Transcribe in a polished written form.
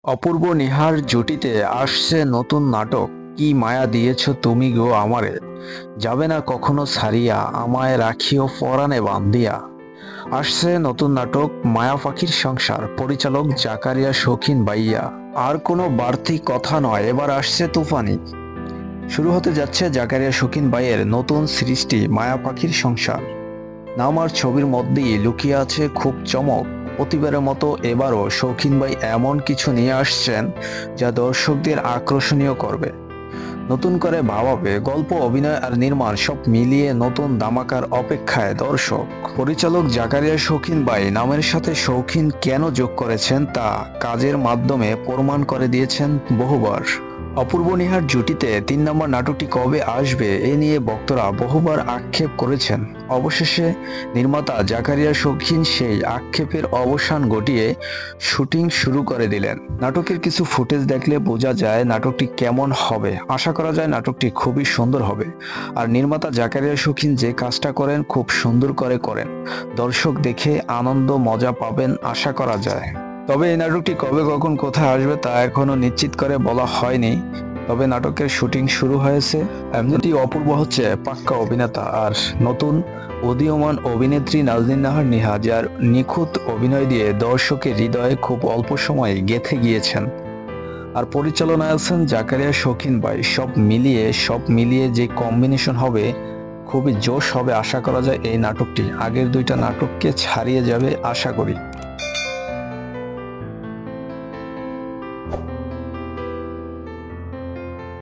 অপূর্ব নিহার জুটিতে আসছে নতুন নাটক। কি মায়া দিয়েছ তুমি গো আমারে, যাবে না কখনো ছাড়িয়া, আমায় রাখিও পরাণে বান্ধিয়া। আসছে নতুন নাটক মায়া পাখির সংসার, পরিচালক জাকারিয়া শৌখিন বাইয়া। আর কোনো বাড়তি কথা নয়, এবার আসছে তুফানি। শুরু হতে যাচ্ছে জাকারিয়া শৌখিন বাইয়ের নতুন সৃষ্টি মায়া পাখির সংসার। নাম আর ছবির মধ্যেই লুকিয়ে আছে খুব চমক। প্রতিবারের মতো এবারও শৌখিন ভাই এমন কিছু নিয়ে আসছেন যা দর্শকদের আকর্ষণীয় করবে, নতুন করে ভাবাবে। গল্প, অভিনয় আর নির্মাণ সব মিলিয়ে নতুন ধামাকার অপেক্ষায় দর্শক। পরিচালক জাকারিয়া শৌখিন ভাই নামের সাথে শৌখিন কেন যোগ করেছেন তা কাজের মাধ্যমে প্রমাণ করে দিয়েছেন বহুবার। অপূর্ব নিহার জুটিতে ৩ নম্বর নাটকটি কবে আসবে এ নিয়ে ভক্তরা বহুবার আক্ষেপ করেছেন। অবশেষে নির্মাতা জাকারিয়া শৌখিন সেই আক্ষেপের অবসান ঘটিয়ে শুটিং শুরু করে দিলেন। নাটকের কিছু ফুটেজ দেখলে বোঝা যায় নাটকটি কেমন হবে। আশা করা যায় নাটকটি খুবই সুন্দর হবে। আর নির্মাতা জাকারিয়া শৌখিন যে কাজটা করেন খুব সুন্দর করে করেন। দর্শক দেখে আনন্দ মজা পাবেন আশা করা যায়। তবে এই নাটকটি কবে, কখন, কোথায় আসবে তা এখনো নিশ্চিত করে বলা হয়নি। তবে নাটকের শুটিং শুরু হয়েছে। এমনিতেই অপূর্ব হচ্ছে পাক্কা অভিনেতা, আর নতুন উদীয়মান অভিনেত্রী নাজনীন নাহার নিহা, যার নিখুঁত অভিনয় দিয়ে দর্শকের হৃদয়ে খুব অল্প সময়ে গেঁথে গিয়েছেন। আর পরিচালনায় আছেন জাকারিয়া শৌখিন ভাই। সব মিলিয়ে যে কম্বিনেশন হবে, খুবই জোশ হবে। আশা করা যায় এই নাটকটি আগের 2টা নাটককে ছাড়িয়ে যাবে আশা করি।